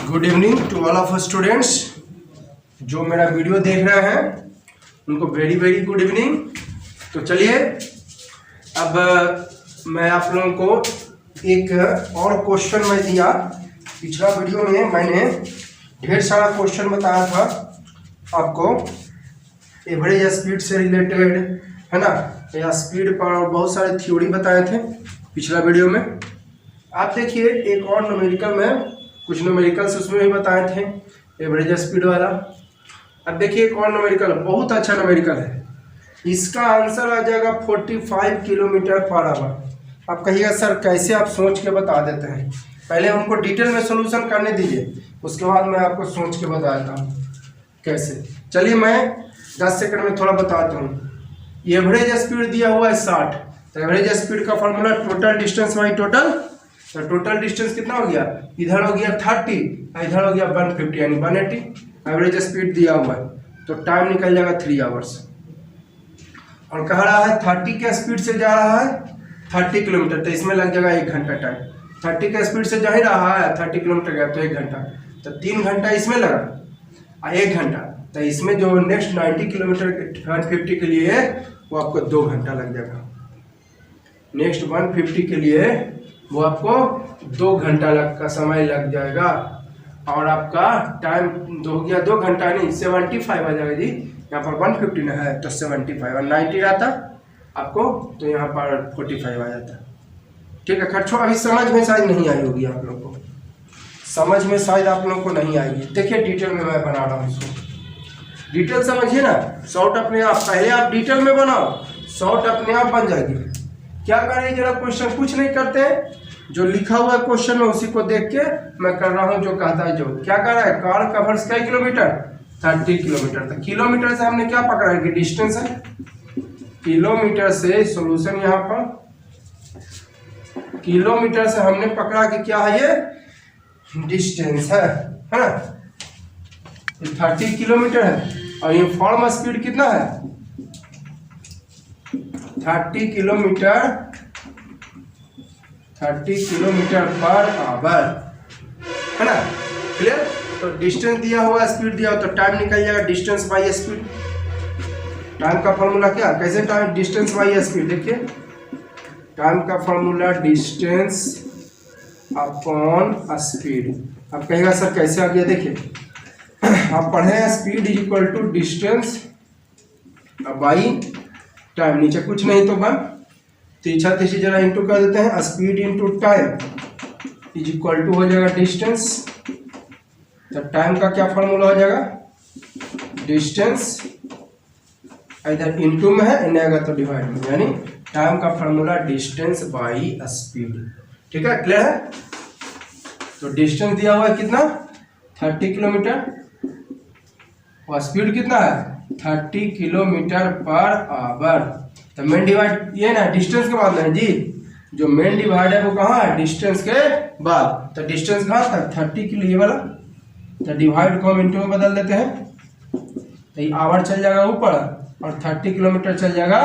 Good evening to all of students जो मेरा video देख रहे हैं उनको वेरी वेरी गुड इवनिंग। तो चलिए अब मैं आप लोगों को एक और क्वेश्चन मैं दिया। पिछला वीडियो में मैंने ढेर सारा क्वेश्चन बताया था आपको, एवरेज स्पीड से रिलेटेड है ना, या स्पीड पर और बहुत सारे थ्योरी बताए थे पिछला वीडियो में। आप देखिए एक और न्यूमेरिकल में कुछ न्यूमेरिकल्स उसमें भी बताए थे एवरेज स्पीड वाला। अब देखिए एक और न्यूमेरिकल बहुत अच्छा न्यूमेरिकल है, इसका आंसर आ जाएगा 45 किलोमीटर पर आवर। आप कहिएगा सर कैसे आप सोच के बता देते हैं, पहले हमको डिटेल में सोल्यूशन करने दीजिए, उसके बाद मैं आपको सोच के बताता हूँ कैसे। चलिए मैं 10 सेकंड में थोड़ा बताता हूँ। एवरेज स्पीड दिया हुआ है 60, तो एवरेज स्पीड का formula total distance by total, तो टोटल डिस्टेंस कितना हो गया, इधर हो गया 30, इधर हो गया 150 यानी 180। एवरेज स्पीड दिया हुआ है तो टाइम निकल जाएगा 3 आवर्स। और कह रहा है 30 के स्पीड से जा रहा है 30 किलोमीटर, तो इसमें लग जाएगा 1 घंटा टाइम। 30 के स्पीड से जा ही रहा है 30 किलोमीटर गया तो 1 घंटा, तो 3 घंटा इसमें लगा 1 घंटा, तो इसमें जो नेक्स्ट 90 किलोमीटर 150 के लिए वो आपको 2 घंटा लग जाएगा। नेक्स्ट 150 के लिए वो आपको 2 घंटा का समय लग जाएगा। और आपका टाइम हो गया 2 घंटा नहीं 75 आ जाएगा जी, यहाँ पर 150 ना है तो 75 और 90 रहता आपको तो यहाँ पर 45 आ जाता। ठीक है खर्चो, अभी समझ में शायद नहीं आई होगी आप लोग को, समझ में शायद आप लोग को नहीं आएगी। देखिए डिटेल में मैं बना रहा हूँ इसको, डिटेल समझिए ना, शॉर्ट अपने आप, पहले आप डिटेल में बनाओ शॉर्ट अपने आप बन जाएगी। क्या करें जरा, क्वेश्चन कुछ नहीं करते हैं, जो लिखा हुआ है क्वेश्चन में उसी को देख के मैं कर रहा हूँ जो कहता है। जो क्या कर रहा है, कार कवर्स कई किलोमीटर 30 किलोमीटर, तो किलोमीटर से हमने क्या पकड़ा है कि डिस्टेंस है, किलोमीटर से सोल्यूशन यहाँ पर किलोमीटर से हमने पकड़ा कि क्या है ये डिस्टेंस है ना, 30 किलोमीटर है। और ये फॉर्म स्पीड कितना है 30 किलोमीटर पर आवर है ना, क्लियर। तो डिस्टेंस दिया हुआ स्पीड दिया हो तो टाइम निकल जाएगा डिस्टेंस बाई स्पीड। टाइम का फॉर्मूला क्या, कैसे टाइम, डिस्टेंस बाई स्पीड। देखिए टाइम का फॉर्मूला डिस्टेंस अपॉन स्पीड। अब कहेगा सर कैसे आ गया, देखिए आप पढ़े हैं speed is equal to distance by time, नीचे कुछ नहीं तो 1 तीछा तीछी जरा इंटू कर देते हैं, speed into time is equal to हो जाएगा डिस्टेंस। तो टाइम का क्या फॉर्मूला हो जाएगा, डिस्टेंस इधर इंटू में है, इन्हें आएगा तो डिवाइड में, यानी टाइम का फॉर्मूला डिस्टेंस बाई स्पीड। ठीक है, क्लियर है। तो डिस्टेंस दिया हुआ है कितना 30 किलोमीटर और स्पीड कितना है 30 किलोमीटर पर आवर। तो मेन डिवाइड ये ना डिस्टेंस के बाद है जी, जो मेन डिवाइड है वो कहाँ है डिस्टेंस के बाद, तो डिस्टेंस कहाँ था 30 किलो ये वाला, तो डिवाइड को हम इंटू में बदल देते हैं, तो ये आवर चल जाएगा ऊपर और 30 किलोमीटर चल जाएगा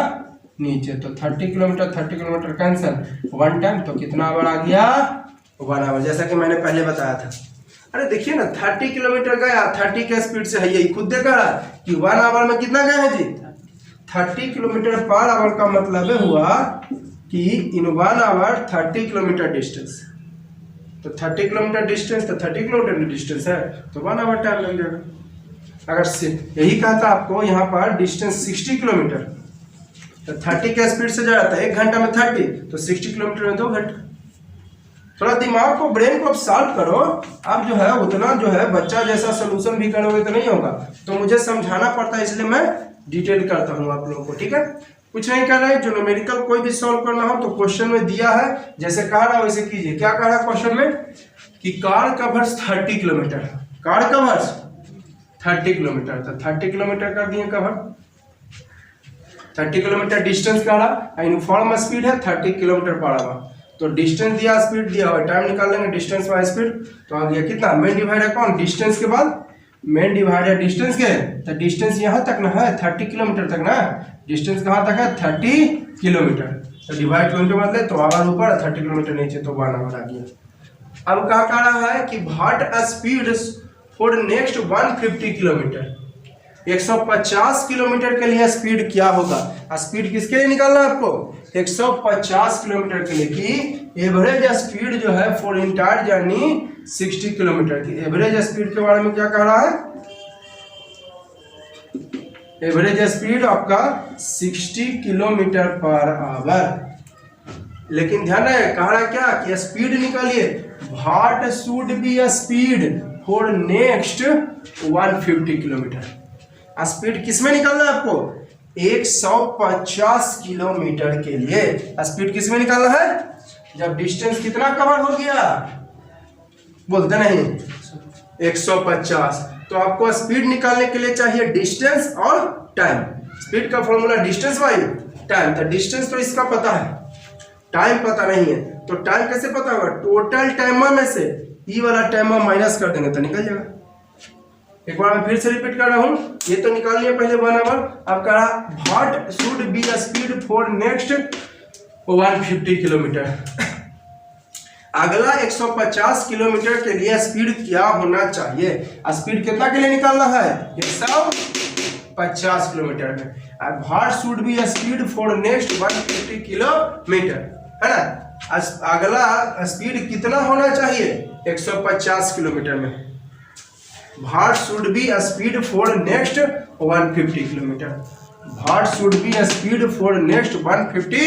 नीचे। तो 30 किलोमीटर कैंसिल, 1 टाइम, तो कितना आवर आ गया 1 आवर, जैसा कि मैंने पहले बताया था। अरे देखिए ना 30 किलोमीटर गया 30 के स्पीड से है, यही खुद देखा रहा कि 1 आवर में कितना गया है जी 30 किलोमीटर पर आवर का मतलब हुआ कि इन 1 आवर 30 किलोमीटर डिस्टेंस, तो 30 किलोमीटर डिस्टेंस तो 30 किलोमीटर डिस्टेंस है तो 1 आवर टाइम लग जाएगा। अगर यही कहता आपको यहाँ पर डिस्टेंस 60 किलोमीटर, तो 30 के स्पीड से जा रहा था 1 घंटा में 30, तो 60 किलोमीटर में 2 घंटा। थोड़ा दिमाग को, ब्रेन को आप सॉल्व करो। आप जो है उतना जो है बच्चा जैसा सोल्यूशन भी करोगे तो नहीं होगा, तो मुझे समझाना पड़ता है, इसलिए मैं डिटेल करता हूँ आप लोगों को। ठीक है, कुछ नहीं कर रहे हैं, जो न्यूमेरिकल कोई भी सॉल्व करना हो तो क्वेश्चन में दिया है, जैसे कह रहा है वैसे कीजिए। क्या कह रहा है क्वेश्चन में कि car covers 30 kilometre, car covers 30 kilometre, तो 30 किलोमीटर कर दिए कवर, 30 किलोमीटर डिस्टेंस का रहा, यूनिफॉर्म स्पीड है 30 किलोमीटर पर आवर, तो डिस्टेंस दिया स्पीड दिया हुआ, टाइम निकाल लेंगे डिस्टेंस बाय स्पीड, तो आ गया कितना, मेन डिवाइड है कौन डिस्टेंस के बाद, मेन डिवाइड है डिस्टेंस के, तो डिस्टेंस यहाँ तक ना है 30 किलोमीटर तक ना, डिस्टेंस कहाँ तक है 30 किलोमीटर, तो डिवाइड को इंटू बदले तो आवर ऊपर 30 किलोमीटर नीचे, तो 1 आवर आ गया। अब क्या कह रहा है कि what speed for next 150 kilometre, 150 kilometre के लिए स्पीड क्या होगा। स्पीड किसके लिए निकालना है आपको, 150 किलोमीटर के लिए, कि एवरेज स्पीड जो है फॉर इंटायर जर्नी 60 किलोमीटर की। एवरेज स्पीड के बारे में क्या कह रहा है, एवरेज स्पीड आपका 60 किलोमीटर पर आवर। लेकिन ध्यान रहे कह रहा क्या कि स्पीड निकालिए, what should be speed for next 150 kilometre. Speed किसमें निकालना है आपको, 150 किलोमीटर के लिए स्पीड किसमें निकालना है, जब डिस्टेंस कितना कवर हो गया, बोलते नहीं 150। तो आपको स्पीड निकालने के लिए चाहिए डिस्टेंस और टाइम। स्पीड का फॉर्मूला डिस्टेंस बाई टाइम। तो डिस्टेंस तो इसका पता है, टाइम पता नहीं है, तो टाइम कैसे पता होगा, टोटल टाइम में से ई वाला टाइम माइनस कर देंगे तो निकल जाएगा। एक बार मैं फिर से रिपीट कर रहा हूं, ये तो निकाल लिया पहले 1 आवर। अब कह रहा what should be the speed for next 150 kilometre. अगला 150 किलोमीटर के लिए स्पीड क्या होना चाहिए। स्पीड कितना के लिए निकालना है, 150 किलोमीटर में। What should be speed for next 150 kilometre, है ना। अगला स्पीड कितना होना चाहिए 150 किलोमीटर में। What should be speed for next 150 kilometre. What should be speed for next 150,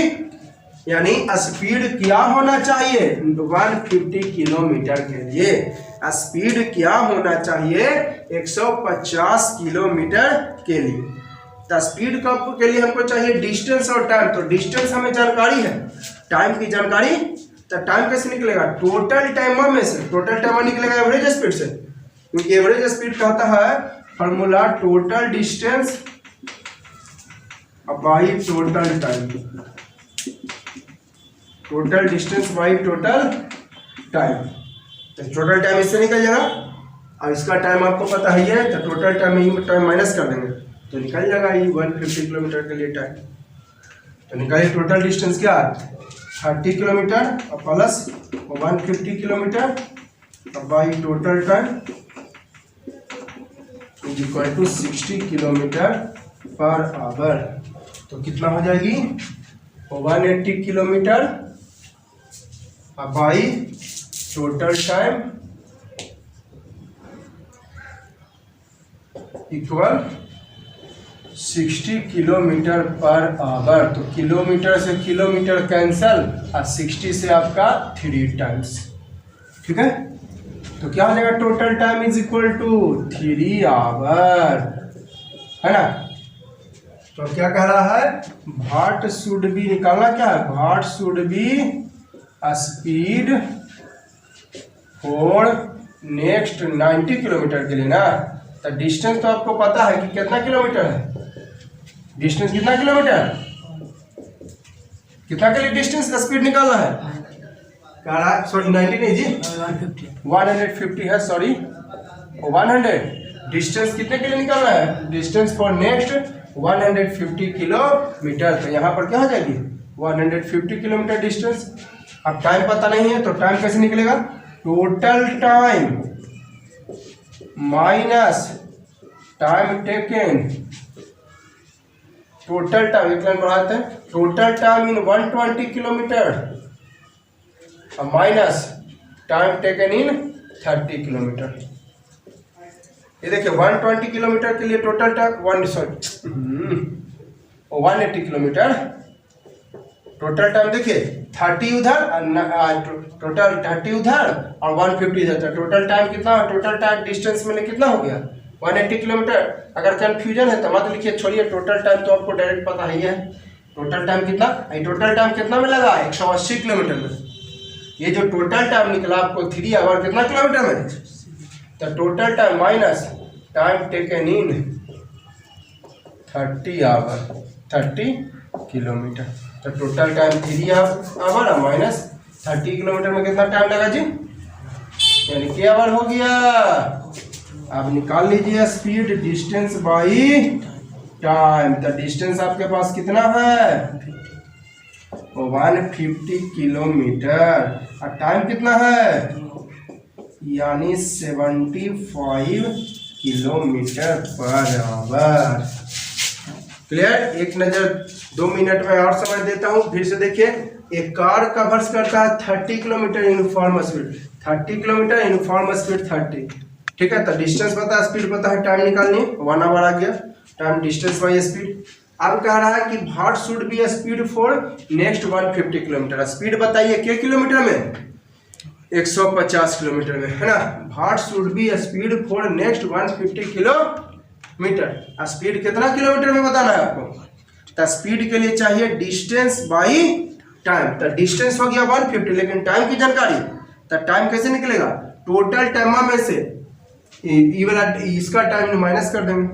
यानी स्पीड क्या होना चाहिए 150 किलोमीटर के लिए। स्पीड क्या होना चाहिए 150 किलोमीटर के लिए। तो स्पीड के लिए हमको चाहिए डिस्टेंस और टाइम। तो डिस्टेंस हमें जानकारी है, टाइम की जानकारी। तो टाइम कैसे निकलेगा, टोटल टाइम में से। टोटल टाइम निकलेगा एवरेज स्पीड से, क्योंकि एवरेज स्पीड कहता है formula total distance by total time. Total distance by total time. तो टोटल टाइम इससे निकल जाएगा, और इसका टाइम आपको पता ही है, तो टोटल टाइम माइनस कर देंगे तो निकल जाएगा ये 150 किलोमीटर के लिए टाइम। तो निकालिए टोटल डिस्टेंस क्या 30 किलोमीटर और plus 150 kilometre by total time is equal to 60 kilometre per hour. तो कितना हो जाएगी 180 kilometre by total time equal 60 kilometre per hour. तो किलोमीटर से किलोमीटर कैंसल और 60 से आपका 3 टाइम्स, ठीक है। तो क्या हो जाएगा total time is equal to 3 hour, है ना। तो क्या कह रहा है व्हाट शुड बी निकालना क्या है, what should be speed for next 90 kilometre के लिए ना। तो डिस्टेंस तो आपको पता है कि कितना किलोमीटर है, डिस्टेंस कितना किलोमीटर, कितना के लिए डिस्टेंस का स्पीड निकालना है, कह रहा है सॉरी 90 नहीं जी 150 है, सॉरी 100। डिस्टेंस कितने के लिए निकालना है, डिस्टेंस फॉर नेक्स्ट 150 किलोमीटर। तो यहाँ पर क्या हो जाएगी 150 किलोमीटर डिस्टेंस। अब टाइम पता नहीं है तो टाइम कैसे निकलेगा, total time minus time taken. Total time एक लाइन बढ़ाते हैं, total time in 120 kilometre minus time taken in 30 kilometre. ये देखिए 120 किलोमीटर के लिए total time 180 kilometre total time देखिए 30 उधर टोटल 30 उधर और 150 इधर। टोटल टाइम कितना, टोटल टाइम डिस्टेंस में कितना हो गया 180 किलोमीटर। अगर कंफ्यूजन है तो मत लिखिए, छोड़िए। टोटल टाइम तो आपको डायरेक्ट पता ही है। टोटल टाइम कितना, टोटल टाइम कितना में लगा 180 किलोमीटर में। ये जो टोटल टाइम निकला आपको 3 आवर कितना किलोमीटर में, तो total time minus time taken in 30 hour 30 kilometre. तो टोटल टाइम 3 आवर और माइनस 30 किलोमीटर में कितना टाइम लगा जी, यानी क्या आवर हो गया। अब निकाल लीजिए स्पीड डिस्टेंस बाई टाइम। तो डिस्टेंस आपके पास कितना है 150 किलोमीटर और टाइम कितना है यानी 75 किलोमीटर पर आवर। क्लियर? एक नज़र 2 मिनट में और समझ देता हूँ, फिर से देखिए। एक कार कवर्स करता है 30 kilometre uniform speed, 30 kilometre uniform speed 30, ठीक है। तो डिस्टेंस पता है, स्पीड पता है, टाइम निकालनी, 1 आवर आ गया, टाइम डिस्टेंस बाई स्पीड। अब कह रहा है कि what should be speed for next 150 kilometre. Speed बताइए क्या किलोमीटर में? 150 किलोमीटर में, है ना। What should be speed for next 150 kilometre. Speed कितना किलोमीटर में बताना है आपको? तो स्पीड के लिए चाहिए डिस्टेंस बाई टाइम। तो डिस्टेंस हो गया 150, लेकिन टाइम की जानकारी, तो टाइम कैसे निकलेगा? टोटल टाइम में से ये वाला इसका टाइम माइनस कर देंगे।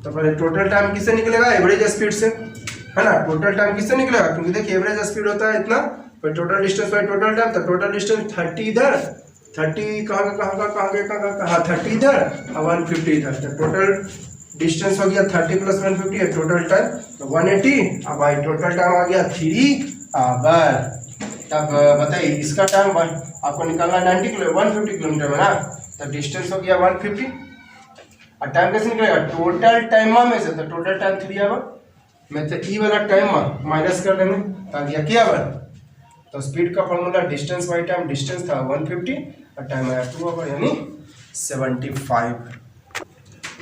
तो पहले टोटल टाइम किससे निकलेगा? एवरेज स्पीड से, है ना। टोटल टाइम किससे निकलेगा? क्योंकि देखिए एवरेज स्पीड होता है इतना, पर total distance by total time. तो टोटल डिस्टेंस 30 इधर, 30 कहाँ 30 इधर और 150 इधर। तो टोटल डिस्टेंस हो गया 30 + 150 है टोटल टाइम, तो 180। अब भाई टोटल टाइम आ गया 3 आवर। तब बताइए इसका टाइम आपको निकालना 150 किलोमीटर में ना, तो डिस्टेंस हो गया 150 और टाइम कैसे निकलेगा? टोटल टाइम में से, तो टोटल टाइम 3 आवर में तो ई वाला टाइम माइनस कर देंगे, तो आ गया क्या आवर। तो स्पीड का formula distance by time, distance था 150 और टाइम आया 2 आवर यानी 75।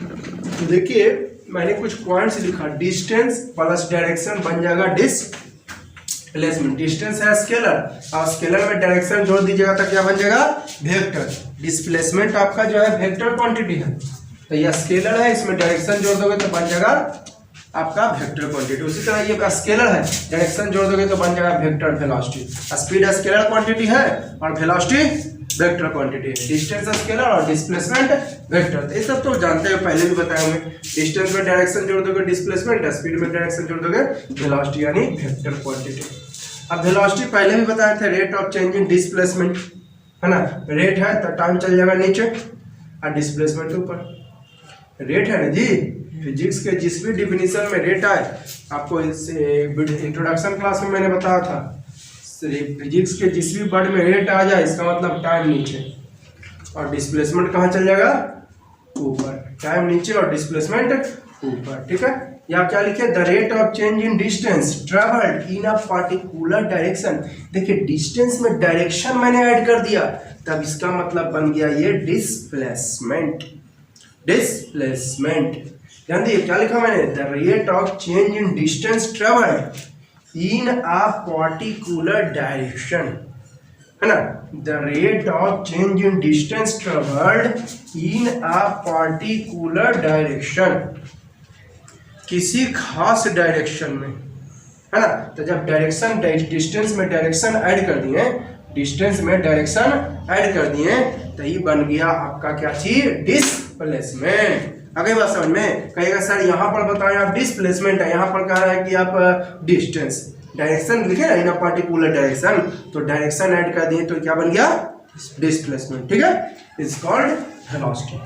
तो देखिए मैंने कुछ पॉइंट्स लिखा, डिस्टेंस प्लस डायरेक्शन बन जाएगा डिस्प्लेसमेंट। डिस्टेंस है स्केलर और स्केलर में डायरेक्शन जोड़ दीजिएगा तो क्या बन जाएगा? वेक्टर। डिस्प्लेसमेंट आपका जो है वेक्टर क्वांटिटी है, तो यह स्केलर है, इसमें डायरेक्शन जोड़ दोगे तो बन जाएगा आपका वेक्टर क्वांटिटी। उसी तरह ये स्केलर है, डायरेक्शन जोड़ दोगे तो बन जाएगा vector velocity. Speed scalar quantity है और वेलोसिटी वेक्टर क्वांटिटी है। डिस्टेंस स्केलर और डिस्प्लेसमेंट वेक्टर, तो ये सब तो जानते हो, पहले भी बताया हमें। डिस्टेंस में डायरेक्शन जोड़ दोगे डिस्प्लेसमेंट, स्पीड में डायरेक्शन जोड़ दोगे वेलोसिटी यानी वेक्टर क्वांटिटी। अब वेलोसिटी पहले भी बताए थे, rate of change in displacement, है ना। रेट है तो टाइम चल जाएगा नीचे और डिस्प्लेसमेंट ऊपर। रेट है ना जी, फिजिक्स के जिस भी डिफिनीशन में रेट आए, आपको इससे इंट्रोडक्शन क्लास में मैंने बताया था, फिजिक्स के जिस भी वर्ड में रेट आ जाए इसका मतलब टाइम नीचे और डिस्प्लेसमेंट कहाँ चल जाएगा? ऊपर। टाइम नीचे और डिस्प्लेसमेंट ऊपर, ठीक है। या क्या लिखे? The rate of change in distance travelled in a particular direction. देखिए डिस्टेंस में डायरेक्शन मैंने ऐड कर दिया, तब इसका मतलब बन गया ये डिस्प्लेसमेंट। डिस्प्लेसमेंट ध्यान दिए क्या लिखा मैंने? The rate of change in distance travelled in a particular direction, है ना। The rate of change in distance travelled in a particular direction, किसी खास डायरेक्शन में, है ना। तो जब डायरेक्शन डिस्टेंस में डायरेक्शन ऐड कर दिए, डिस्टेंस में डायरेक्शन ऐड कर दिए, तो ये बन गया आपका क्या चीज? डिस्प्लेसमेंट। अगली बात समझ में? कहेगा सर यहाँ पर बताएं आप डिस्प्लेसमेंट है, यहाँ पर कह रहा है कि आप डिस्टेंस, डायरेक्शन लिखे ना इन अ पर्टिकुलर डायरेक्शन, तो डायरेक्शन ऐड कर दिए तो क्या बन गया? डिस्प्लेसमेंट, ठीक है। इज कॉल्ड वेलोसिटी,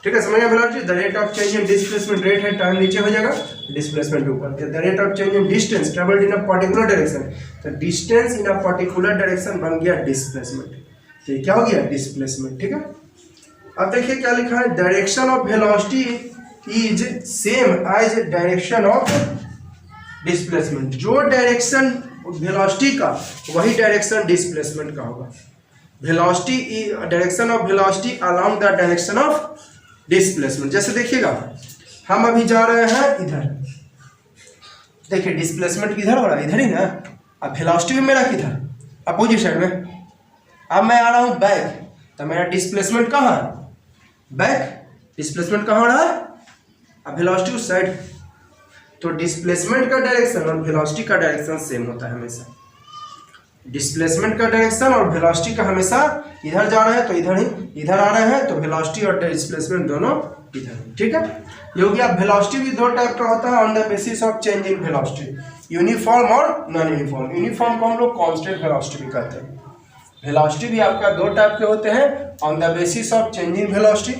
ठीक है। समझ गए? Velocity the rate of change in displacement, rate है टाइम नीचे हो जाएगा, डिस्प्लेसमेंट ऊपर। The rate of change in distance travelled in a particular direction, तो distance in a particular direction बन गया डिस्प्लेसमेंट, तो ये क्या हो गया? डिस्प्लेसमेंट, ठीक है। अब देखिए क्या लिखा है? Direction of velocity is same as direction of displacement. जो डायरेक्शन वेलोसिटी का वही डायरेक्शन डिस्प्लेसमेंट का होगा। Velocity, direction of velocity along the direction of displacement. जैसे देखिएगा हम अभी जा रहे हैं इधर, देखिए डिस्प्लेसमेंट किधर हो रहा है? इधर ही ना। अब वेलोसिटी भी मेरा किधर? अपोजिट साइड में। अब मैं आ रहा हूँ बैक, तो मेरा डिस्प्लेसमेंट कहाँ है? बैक। डिस्प्लेसमेंट कहाँ हो रहा है? अब वेलोसिटी उस साइड। तो डिस्प्लेसमेंट का डायरेक्शन और वेलोसिटी का डायरेक्शन सेम होता है हमेशा। डिस्प्लेसमेंट का डायरेक्शन और वेलोसिटी का हमेशा इधर जा रहे हैं तो इधर ही, इधर आ रहे हैं तो वेलोसिटी और डिस्प्लेसमेंट दोनों इधर, ठीक है। ये हो गया। वेलोसिटी भी दो टाइप का होता है on the basis of change in velocity, uniform और नॉन यूनिफॉर्म। यूनिफॉर्म को हम लोग कांस्टेंट वेलोसिटी भी कहते हैं। वेलोसिटी भी आपका दो टाइप के होते हैं on the basis of change in velocity,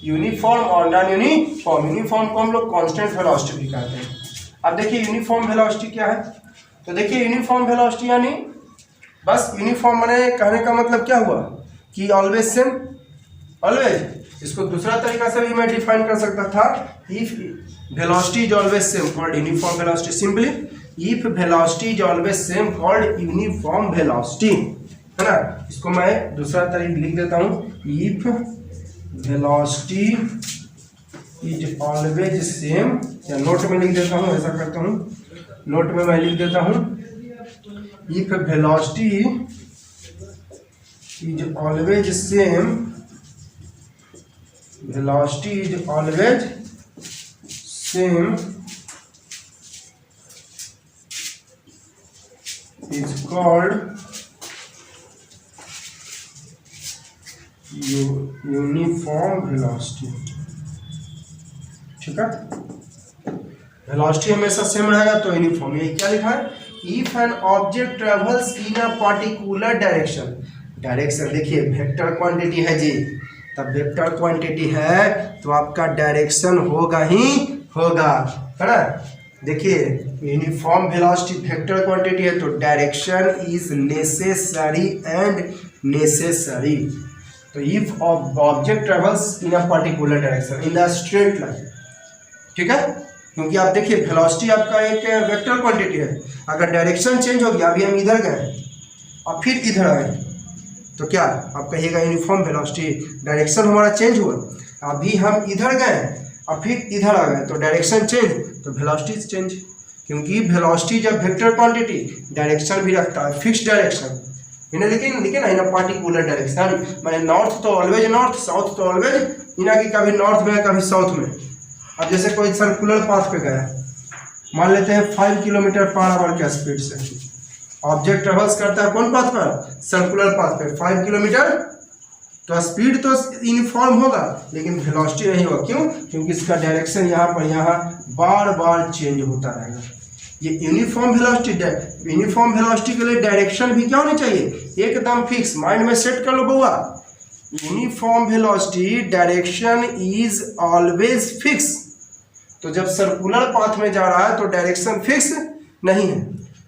uniform और नॉन यूनिफॉर्म। यूनिफॉर्म को हम लोग कांस्टेंट वेलोसिटी भी कहते हैं। अब देखिए यूनिफॉर्म वेलोसिटी क्या है? तो देखिए यूनिफॉर्म वेलोसिटी यानी बस यूनिफॉर्म मैंने कहने का मतलब क्या हुआ कि ऑलवेज सेम, ऑलवेज। इसको दूसरा तरीका से भी मैं डिफाइन कर सकता था, if velocity is always same called uniform velocity. Simply if velocity is always same called uniform velocity, है ना। इसको मैं दूसरा तरीका लिख देता हूँ, if velocity is always same, या नोट में लिख देता हूँ, ऐसा करता हूँ, नोट में मैं लिख देता हूँ, if velocity is always same, velocity is always same is called uniform velocity. ठीक है, वेलोसिटी हमेशा सेम रहेगा तो यूनिफॉर्म। ये क्या लिखा है, if an object travels in a particular direction, direction देखिए वेक्टर क्वांटिटी है जी, तब वेक्टर क्वांटिटी है तो आपका डायरेक्शन होगा ही होगा, है ना। देखिए यूनिफॉर्म वेलोसिटी वेक्टर क्वांटिटी है तो direction is necessary and necessary. तो if object travels in a particular direction in the straight line, ठीक है, क्योंकि आप देखिए वेलोसिटी आपका एक वेक्टर क्वांटिटी है, अगर डायरेक्शन चेंज हो गया, अभी हम इधर गए और फिर इधर आए तो क्या आप कहिएगा यूनिफॉर्म वेलोसिटी, डायरेक्शन हमारा चेंज हुआ, अभी हम इधर गए और फिर इधर आ गए तो डायरेक्शन चेंज, तो वेलोसिटी चेंज, क्योंकि वेलोसिटी जब वेक्टर क्वांटिटी डायरेक्शन भी रखता है, फिक्स डायरेक्शन, लेकिन ना इन पार्टिकुलर डायरेक्शन, मैंने नॉर्थ तो ऑलवेज नॉर्थ, साउथ तो ऑलवेज इना की, कभी नॉर्थ में कभी साउथ में। अब जैसे कोई सर्कुलर पाथ पे गया, मान लेते हैं 5 किलोमीटर पर आवर के स्पीड से ऑब्जेक्ट ट्रेवल्स करता है कौन पाथ पर, सर्कुलर पाथ पे 5 किलोमीटर, तो स्पीड तो यूनिफॉर्म होगा लेकिन वेलोसिटी नहीं होगा। क्यों? क्योंकि इसका डायरेक्शन यहाँ पर यहाँ बार बार चेंज होता रहेगा। ये यूनिफॉर्म वेलोसिटी, यूनिफॉर्म वेलोसिटी के लिए डायरेक्शन भी क्या होनी चाहिए, एकदम फिक्स, माइंड में सेट कर लो बउआ, uniform velocity direction is always fix. तो जब सर्कुलर पाथ में जा रहा है तो डायरेक्शन फिक्स नहीं है,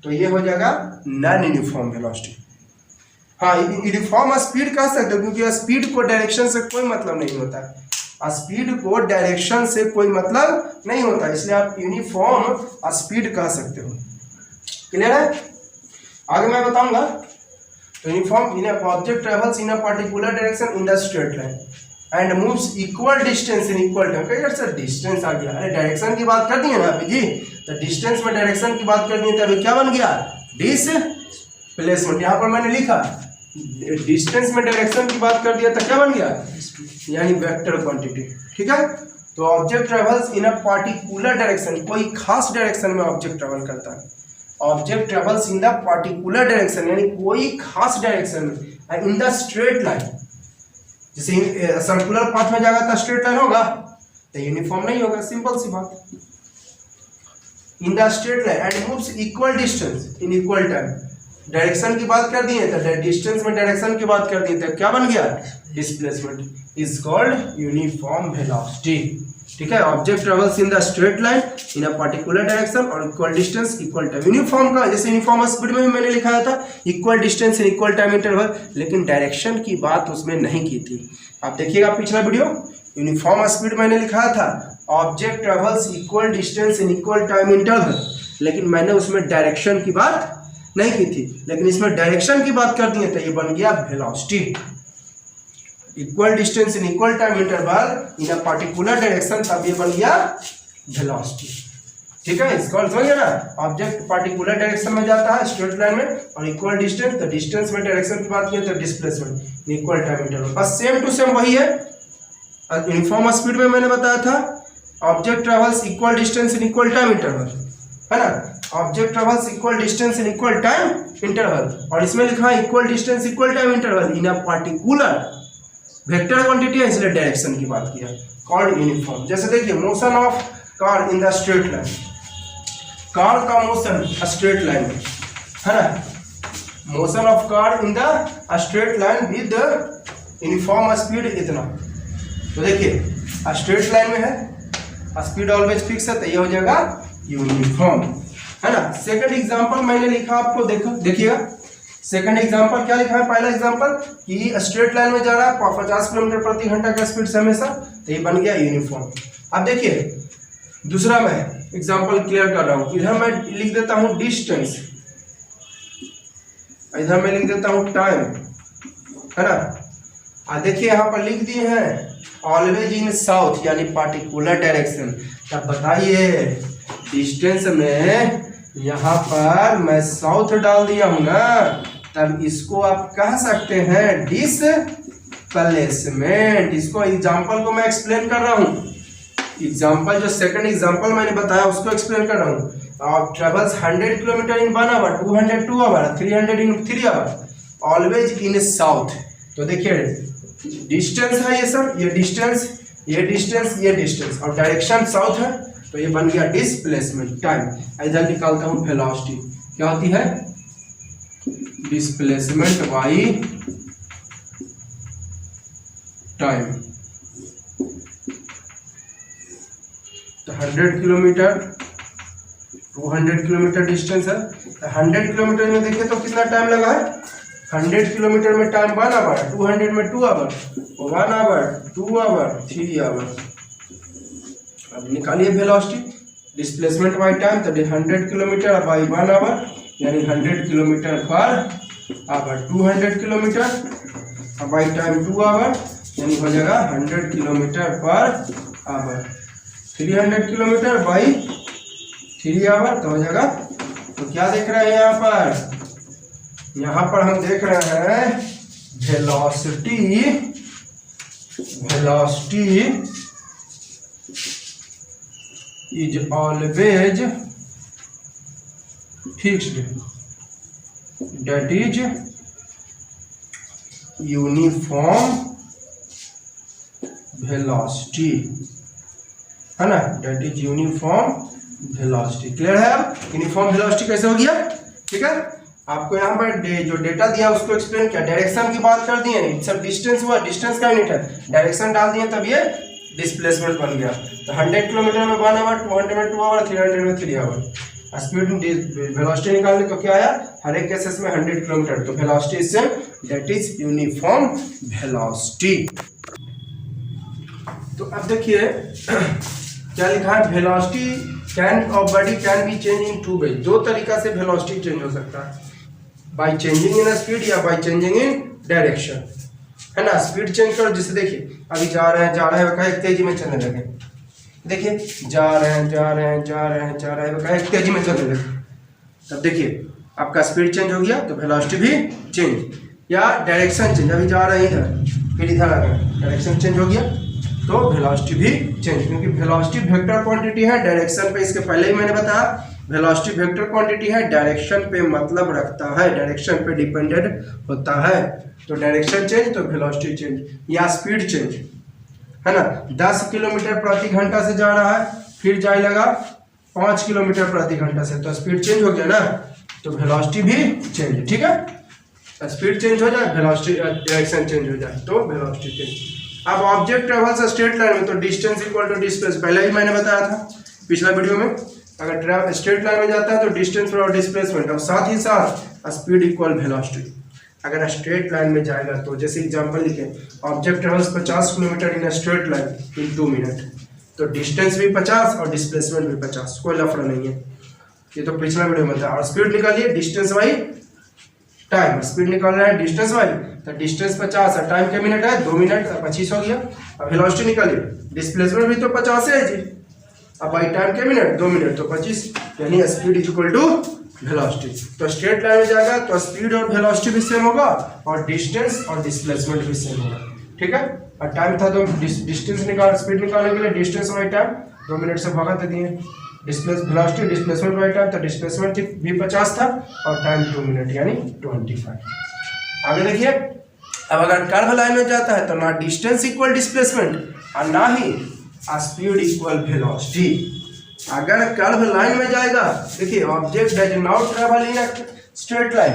तो ये हो जाएगा नॉन यूनिफॉर्म वेलोसिटी। हाँ, यूनिफॉर्म स्पीड कह सकते हो क्योंकि स्पीड को डायरेक्शन से कोई मतलब नहीं होता है, स्पीड को डायरेक्शन से कोई मतलब नहीं होता, इसलिए आप यूनिफॉर्म स्पीड कह सकते हो। क्लियर है? आगे मैं बताऊंगा। तो uniform in object travels in a particular direction in the straight line and moves equal distance in equal time. कहीं सर डिस्टेंस आ गया, अरे डायरेक्शन की बात कर दी है ना अभी जी, तो डिस्टेंस में डायरेक्शन की बात करनी है तो अभी क्या बन गया, डिस्प्लेसमेंट। यहाँ पर मैंने लिखा डिस्टेंस में डायरेक्शन की बात कर दिया तो क्या बन गया, यानी वेक्टर क्वांटिटी। ठीक है, तो object travels in a particular direction, कोई खास डायरेक्शन में ऑब्जेक्ट ट्रेवल करता है, object travels in the particular direction यानी कोई खास डायरेक्शन में, इन द स्ट्रेट लाइन, जैसे सर्कुलर पाथ में जाएगा तो स्ट्रेट लाइन होगा, तो यूनिफॉर्म नहीं होगा, सिंपल सी बात। इन the straight line and moves equal distance in equal time, direction की बात कर दी है तो डिस्टेंस में डायरेक्शन की बात कर दी तो क्या बन गया, displacement is called uniform velocity. ठीक है, object travels in the straight line in a particular direction और equal distance equal time. Uniform का जैसे यूनिफॉर्म स्पीड में भी मैंने लिखाया था equal distance in equal time interval, लेकिन डायरेक्शन की बात उसमें नहीं की थी। आप देखिएगा पिछला वीडियो, यूनिफॉर्म स्पीड मैंने लिखाया था object travels equal distance in equal time interval, लेकिन मैंने उसमें डायरेक्शन की बात नहीं की थी, लेकिन इसमें डायरेक्शन की बात कर दी है तो ये बन गया velocity. Equal distance in equal time interval in a particular direction, तब ये बन गया वेलोसिटी। ठीक है, इसका समझ गया ना, ऑब्जेक्ट पर्टिकुलर डायरेक्शन में जाता है स्ट्रेट लाइन में और इक्वल डिस्टेंस, तो डिस्टेंस में डायरेक्शन की बात की तो displacement in equal time interval, बस सेम टू सेम वही है। यूनिफॉर्म स्पीड में मैंने बताया था object travels equal distance in equal time interval, है ना, object travels equal distance in equal time interval, और इसमें लिखा है equal distance equal time interval in a particular vector quantity है, इसलिए डायरेक्शन की बात किया, कॉल्ड यूनिफॉर्म। जैसे देखिए motion of car in the straight line, car का मोशन स्ट्रेट लाइन में, है ना, motion of car in the straight line with uniform speed इतना। तो देखिए स्ट्रेट लाइन में है, स्पीड ऑलवेज फिक्स है, तो ये हो जाएगा यूनिफॉर्म, है ना। सेकंड एग्जांपल मैंने लिखा आपको, देखो देखिएगा, सेकंड एग्जांपल क्या लिखा है, पहला एग्जांपल कि स्ट्रेट लाइन में जा रहा है 50 किलोमीटर प्रति घंटा का स्पीड से हमेशा, तो ये बन गया यूनिफॉर्म। अब देखिए दूसरा मैं एग्जांपल क्लियर कर रहा हूँ। इधर मैं लिख देता हूँ डिस्टेंस, इधर मैं लिख देता हूँ टाइम, है ना। देखिए यहाँ पर लिख दिए हैं ऑलवेज इन साउथ यानी पार्टिकुलर डायरेक्शन। तब बताइए डिस्टेंस में यहाँ पर मैं साउथ डाल दिया हूँ ना, तब इसको आप कह सकते हैं डिस्प्लेसमेंट। इसको एग्जांपल को मैं एक्सप्लेन कर रहा हूँ, एग्जांपल जो सेकंड एग्जांपल मैंने बताया उसको एक्सप्लेन कर रहा हूँ। आप travels 100 kilometre in 1 hour, 200 2 hour, 300 in 3 hour, always in south. तो देखिए डिस्टेंस है ये सब, ये डिस्टेंस, ये डिस्टेंस, ये डिस्टेंस और डायरेक्शन साउथ है, तो ये बन गया डिस्प्लेसमेंट टाइम। इधर निकालता हूँ वेलोसिटी, क्या होती है डिस्प्लेसमेंट बाई टाइम। तो 100 किलोमीटर 200 किलोमीटर डिस्टेंस है, तो 100 किलोमीटर में देखिए तो कितना टाइम लगा है, 100 किलोमीटर में टाइम 1 आवर, 200 में 2 आवर, 1 आवर 2 आवर 3 आवर। अब निकालिए वेलोसिटी डिस्प्लेसमेंट बाई टाइम, तो 100 किलोमीटर बाई 1 आवर यानी 100 kilometre per hour, 200 kilometre by time 2 hour यानी हो जाएगा 100 kilometre per our, 300 kilometre by 3 our तो हो जाएगा। तो क्या देख रहे हैं यहाँ पर हम देख रहे हैं velocity, velocity is always fixed, that is uniform velocity, है ना, that is uniform velocity. Clear है। अब यूनिफॉर्म वेलोसिटी कैसे हो गया, ठीक है। आपको यहाँ पर जो डेटा दिया उसको एक्सप्लेन किया, डायरेक्शन की बात कर दिए, नहीं सब डिस्टेंस हुआ, डिस्टेंस का यूनिट है, डायरेक्शन डाल दिए तब ये डिस्प्लेसमेंट बन गया। तो 100 किलोमीटर में 1 आवर, 200 में 2 आवर, 300 में 3 आवर। स्पीड वेलोसिटी निकालने तो क्या आया, हर एक केसेस में 100 किलोमीटर, तो velocity is same, that is uniform velocity. तो अब देखिए क्या लिखा है, velocity can of body can be change in 2 वे। 2 तरीका से वेलोसिटी चेंज हो सकता है, बाय चेंजिंग इन स्पीड या बाय चेंजिंग इन डायरेक्शन, है ना। स्पीड चेंज करो, जिससे देखिए अभी जा रहे हैं कहीं तेजी में चलने लगे, देखिए जा रहे हैं कहीं तेजी में चलने लगे, तब देखिए आपका स्पीड चेंज हो गया तो वेलोसिटी भी चेंज, या डायरेक्शन चेंज, अभी जा रहे हैं इधर फिर इधर आ गए, डायरेक्शन चेंज हो गया तो वेलोसिटी भी चेंज, क्योंकि वेलोसिटी वेक्टर क्वांटिटी है। डायरेक्शन पे इसके पहले ही मैंने बताया वेलोसिटी वेक्टर क्वांटिटी है, डायरेक्शन पे मतलब रखता है, डायरेक्शन पे डिपेंडेंट होता है। तो डायरेक्शन चेंज तो वेलोसिटी चेंज या स्पीड चेंज, है ना। 10 किलोमीटर प्रति घंटा से जा रहा है, फिर जाए लगा 5 किलोमीटर प्रति घंटा से, तो स्पीड चेंज हो गया ना, तो वेलोसिटी भी चेंज, ठीक है। स्पीड चेंज हो जाए, वेलोसिटी डायरेक्शन चेंज हो जाए तो वेलोसिटी चेंज। अब ऑब्जेक्ट ट्रेवल्स स्ट्रेट लाइन में, तो डिस्टेंस इक्वल टू डिस्प्लेस, पहले ही मैंने बताया था पिछला वीडियो में, अगर स्ट्रेट लाइन में जाता है तो डिस्टेंस और डिस्प्लेसमेंट, और साथ ही साथ स्पीड इक्वल वेलोसिटी। अगर स्ट्रेट लाइन में जाएगा तो जैसे एग्जांपल लिखे, object travels 50 kilometre in straight line in 2 minute, तो डिस्टेंस भी 50 और डिस्प्लेसमेंट भी 50, कोई लफड़ा नहीं है, ये तो पिछला वीडियो में था। और स्पीड निकालिए डिस्टेंस बाई टाइम, स्पीड निकाल रहा है डिस्टेंस बाई, तो डिस्टेंस 50 है, टाइम के मिनट है 2 मिनट, 25 हो गया। अब वेलोसिटी निकालिए, डिस्प्लेसमेंट भी तो 50 है जी, अब बाई टाइम के मिनट 2 मिनट तो 25, यानी speed is equal to velocity. तो स्ट्रेट लाइन में जाएगा तो स्पीड और वेलोसिटी भी सेम होगा और डिस्टेंस और डिस्प्लेसमेंट भी सेम होगा, ठीक है। और टाइम था तो डिस्टेंस निकाल, स्पीड निकालने के लिए डिस्टेंस बाई टाइम 2 मिनट से भागा दे दिए, वेलोसिटी डिस्प्लेसमेंट बाई टाइम, तो डिस्प्लेसमेंट भी 50 था और टाइम 2 मिनट यानी 25। आगे देखिए, अब अगर कर्व लाइन में जाता है तो ना डिस्टेंस इक्वल डिस्प्लेसमेंट और ना ही स्पीड इक्वल वेलोसिटी। अगर कर्व लाइन में जाएगा, देखिए object does not travel in straight line,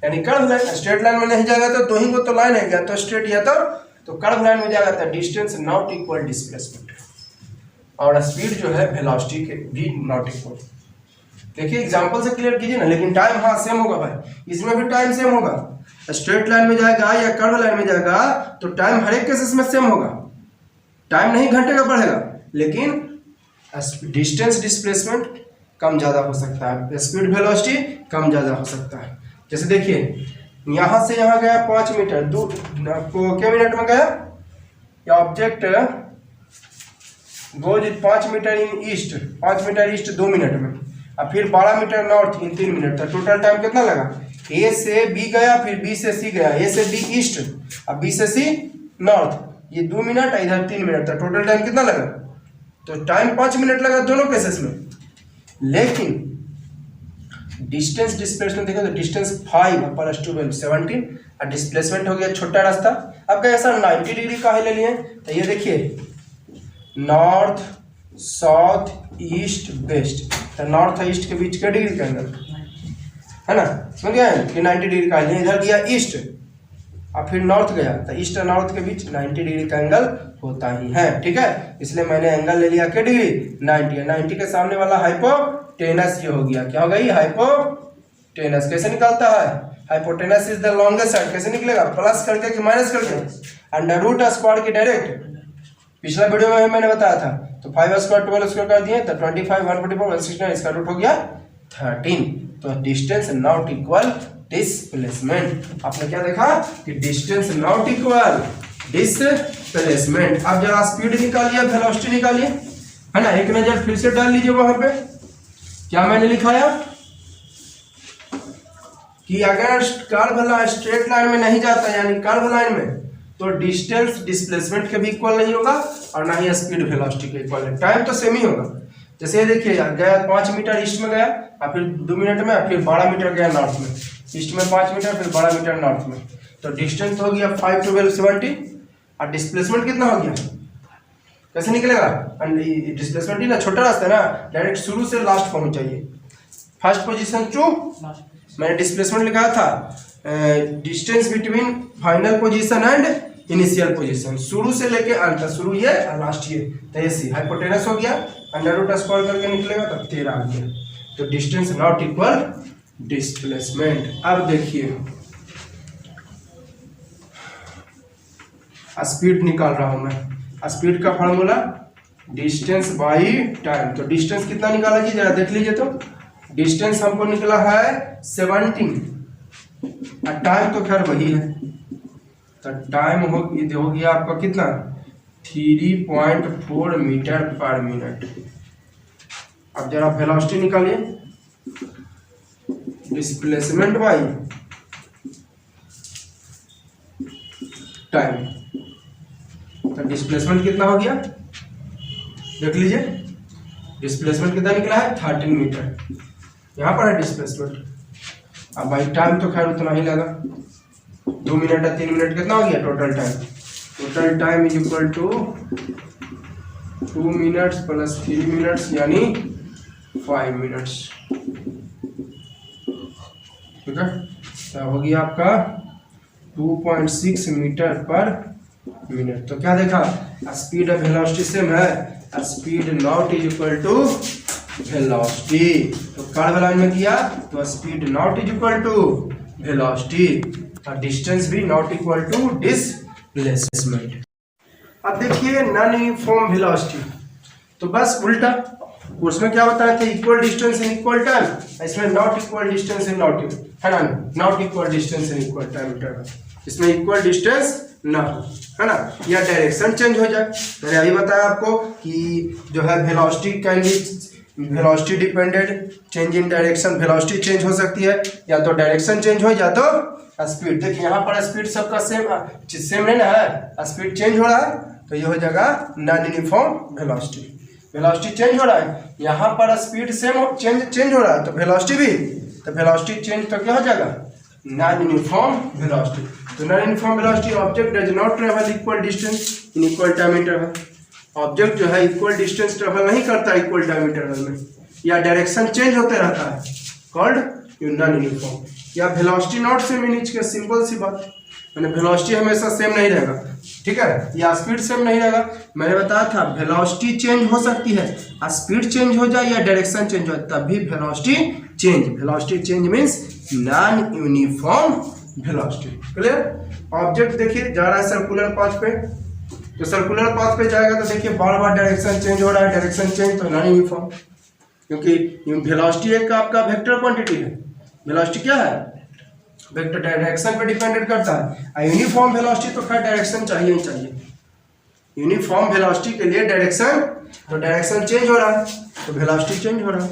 यानी कर्व लाइन, स्ट्रेट लाइन में नहीं जाएगा तो ही को तो लाइन है, या तो स्ट्रेट या तो कर्व लाइन में जाएगा तो डिस्टेंस नॉट इक्वल डिस्प्लेसमेंट, और स्पीड जो है वेलोसिटी के भी नॉट इक्वल। देखिए एग्जांपल से क्लियर कीजिए ना, लेकिन टाइम हाँ सेम होगा भाई, इसमें भी टाइम सेम होगा। स्ट्रेट लाइन में जाएगा या कर्व लाइन में जाएगा तो टाइम हर एक केसेस में सेम होगा, टाइम नहीं घंटे का बढ़ेगा, लेकिन डिस्टेंस डिस्प्लेसमेंट कम ज़्यादा हो सकता है, स्पीड वेलोसिटी कम ज़्यादा हो सकता है। जैसे देखिए यहाँ से यहाँ गया 5 मीटर दूर, आपको क्या मिनट में गया, या ऑब्जेक्ट गोज 5 मीटर इन ईस्ट, 5 मीटर ईस्ट 2 मिनट में, और फिर 12 मीटर नॉर्थ इन 3 मिनट, तो टोटल टाइम कितना लगा? ए से बी गया, फिर बी से सी गया, ए से बी ईस्ट और बी से सी नॉर्थ, ये 2 मिनट, इधर 3 मिनट था, टोटल टाइम कितना लगा? तो टाइम 5 मिनट लगा दोनों केसेस में। लेकिन डिस्टेंस डिस्प्लेसमेंट देखें तो डिस्टेंस 5 प्लस 12 17, और डिस्प्लेसमेंट हो गया छोटा रास्ता। अब क्या ऐसा 90 डिग्री का ले लिए, तो ये देखिए नॉर्थ साउथ ईस्ट वेस्ट, तो नॉर्थ और ईस्ट के बीच का डिग्री का एंगल है ना, समझ गए कि 90 डिग्री का लिए। इधर गया ईस्ट और फिर नॉर्थ गया, तो ईस्ट और नॉर्थ के बीच 90 डिग्री का एंगल होता ही है, ठीक है। इसलिए मैंने एंगल ले लिया क्या डिग्री? 90। 90 के सामने वाला हाइपोटेनस ये हो गया, क्या हो गई? हाइपोटेनस। कैसे निकालता है? Hypotenuse is the longest side, कैसे निकलेगा? प्लस करके कि माइनस करके? अंडर रूट स्क्वायर की डायरेक्ट, पिछला वीडियो में मैंने बताया था। तो 5 स्क्वायर 12 स्क्वायर कर दिए तो 25 144 169, इसका रूट हो गया 13। तो डिस्टेंस नॉट इक्वल डिस्प्लेसमेंट। आपने क्या देखा कि डिस्टेंस नॉट इक्वल डिस्प्लेसमेंट। अब जरा स्पीड निकालिए, वेलोसिटी निकालिए, है ना। एक नजर फिर से डाल लीजिए वहां पे, क्या मैंने लिखाया कि अगर कर्व लाइन स्ट्रेट लाइन में नहीं जाता, यानी कर्व लाइन में, तो डिस्टेंस डिस्प्लेसमेंट के भी इक्वल नहीं होगा और ना ही स्पीड वेलोसिटी के इक्वल है। टाइम तो सेम ही होगा। जैसे ये देखिए गया 5 मीटर ईस्ट में गया, और फिर 2 मिनट में, फिर 12 मीटर गया नॉर्थ में, ईस्ट में 5 मीटर, फिर 12 मीटर नॉर्थ में, तो डिस्टेंस हो गया 5 12 70, और डिस्प्लेसमेंट कितना हो गया? कैसे निकलेगा? डिस्प्लेसमेंट ही ना, छोटा रास्ता है ना, डायरेक्ट शुरू से लास्ट पहुंच चाहिए। फर्स्ट पोजीशन टू, मैंने डिस्प्लेसमेंट लिखा था distance between final position and initial position, शुरू से लेके अंत, शुरू ये और लास्ट ये, तो ये सी हाइपोटेनस हो गया, अंडर रूट स्क्वायर करके निकलेगा तो 13 आ गया। तो डिस्टेंस नॉट इक्वल डिस्प्लेसमेंट। अब देखिए स्पीड निकाल रहा हूं मैं। स्पीड का फॉर्मूला डिस्टेंस बाई टाइम। तो डिस्टेंस कितना निकाला जी, जरा देख लीजिए। तो डिस्टेंस हमको निकला है 17 और टाइम तो खैर वही है, तो टाइम हो गया आपका कितना? 3.4 मीटर पर मिनट। अब जरा वेलोसिटी निकालिए, डिस्प्लेसमेंट बाई टाइम। तो डिस्प्लेसमेंट कितना हो गया देख लीजिए, डिस्प्लेसमेंट कितना निकला है? 13 मीटर, यहाँ पर है डिस्प्लेसमेंट। अब भाई टाइम तो खैर उतना ही लगा, 2 मिनट और 3 मिनट, कितना हो गया total time? Total time is equal to 2 minutes plus 3 minutes यानी 5 मिनट्स, ठीक है। तो हो गया आपका 2.6 मीटर पर मिनट। तो क्या देखा? स्पीड और वेलोसिटी सेम है, speed not is equal to velocity. तो कर्व लाइन में किया तो speed not is equal to velocity, और डिस्टेंस भी नॉट इक्वल टू डिस्प्लेसमेंट। अब देखिए नॉन यूनिफॉर्म वेलोसिटी, तो बस उल्टा। उसमें क्या बताया था? Equal distance in equal time, इसमें not equal distance in not, है ना, not equal distance in equal time. इसमें इक्वल डिस्टेंस ना हो, है ना, या डायरेक्शन चेंज हो जाए। मैंने अभी बताया आपको कि जो है velocity can be velocity dependent change in direction, velocity change हो सकती है, या तो डायरेक्शन चेंज हो या तो स्पीड। देखिए यहाँ पर स्पीड सबका सेम नहीं ना है, स्पीड चेंज हो रहा है, तो ये हो जाएगा non uniform velocity. Velocity change हो रहा है, यहाँ पर स्पीड सेम चेंज हो रहा है, तो वेलोसिटी भी, तो वेलोसिटी चेंज तो क्या हो जाएगा? Non uniform velocity. तो non uniform velocity, object does not travel equal distance in equal time interval. Object जो है इक्वल डिस्टेंस ट्रेवल नहीं करता इक्वल टाइम इंटरवल में, या डायरेक्शन चेंज होते रहता है, कॉल्ड नॉन यूनिफॉर्म। या velocity not same in each case, simple सी बात, मैंने वेलोसिटी हमेशा सेम नहीं रहेगा, ठीक है, या स्पीड सेम नहीं रहेगा। मैंने बताया था वेलोसिटी चेंज हो सकती है, स्पीड चेंज हो जाए या डायरेक्शन चेंज हो जाए तब भी velocity change. Velocity change means non uniform velocity. Clear. Object देखिए जा रहा है सर्कुलर पाथ पे, तो सर्कुलर पाथ पे जाएगा तो देखिए बार बार डायरेक्शन चेंज हो रहा है, डायरेक्शन चेंज तो नॉन यूनिफॉर्म, क्योंकि वेलोसिटी एक आपका वेक्टर क्वांटिटी है। वेलोसिटी क्या है, वेक्टर, डायरेक्शन पे डिपेंडेंट करता है। यूनिफॉर्म वेलोसिटी तो खैर डायरेक्शन चाहिए ही चाहिए, यूनिफॉर्म वेलोसिटी के लिए डायरेक्शन, तो डायरेक्शन चेंज हो रहा है तो वेलोसिटी चेंज हो रहा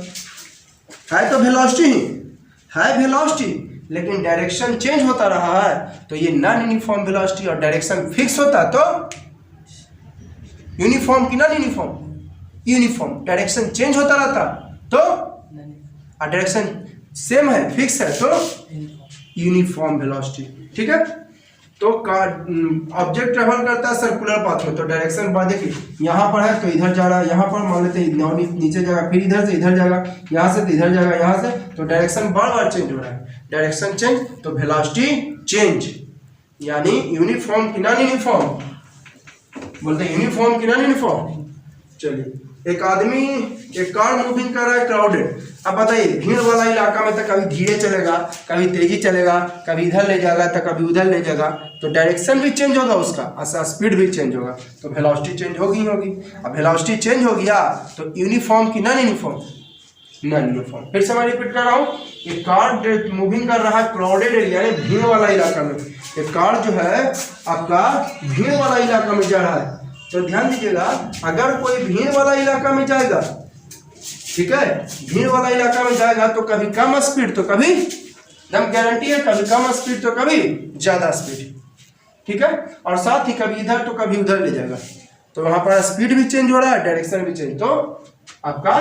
है तो वेलोसिटी ही है, वेलोसिटी, लेकिन डायरेक्शन चेंज होता रहा है तो ये नॉन यूनिफॉर्म वेलोसिटी। और डायरेक्शन फिक्स होता तो यूनिफॉर्म की non uniform, uniform, direction change होता रहता तो, और डायरेक्शन सेम है फिक्स है तो यूनिफॉर्म वेलोसिटी, ठीक है। तो ऑब्जेक्ट ट्रेवल करता है सर्कुलर पाथ में, तो डायरेक्शन बात देखिए यहाँ पर है तो इधर जा रहा है, यहाँ पर मान लेते हैं नीचे जाएगा, फिर इधर से इधर जाएगा, यहाँ से तो इधर जाएगा, यहाँ से, तो डायरेक्शन बार बार चेंज हो रहा है। डायरेक्शन चेंज तो वेलोसिटी चेंज, यानी यूनिफॉर्म की नॉन यूनिफॉर्म, बोलते हैं यूनिफॉर्म की नॉन यूनिफॉर्म। चलिए, एक आदमी, एक कार मूविंग कर रहा है क्राउडेड, अब बताइए भीड़ वाला इलाका में तो कभी धीरे चलेगा, कभी तेजी चलेगा, कभी इधर ले जाएगा तो कभी उधर ले जाएगा, तो डायरेक्शन भी चेंज होगा उसका, स्पीड भी चेंज होगा, तो वेलोसिटी चेंज होगी होगी। अब वेलोसिटी चेंज हो गया तो यूनिफॉर्म की नॉन यूनिफॉर्म, नॉन यूनिफॉर्म। फिर से मैं रिपीट कर रहा हूँ, ये कार मूविंग कर रहा है क्राउडेड एरिया यानी भीड़ वाला इलाका में, ये कार जो है आपका भीड़ वाला इलाका में जा रहा है, तो ध्यान दीजिएगा अगर कोई भीड़ वाला इलाका में जाएगा, ठीक है, भीड़ वाला इलाका में जाएगा तो कभी कम स्पीड तो कभी, एकदम गारंटी है, कभी कम स्पीड तो कभी ज्यादा स्पीड, ठीक है, और साथ ही कभी इधर तो कभी उधर ले जाएगा, तो वहां पर स्पीड भी चेंज हो रहा है, डायरेक्शन भी चेंज, तो आपका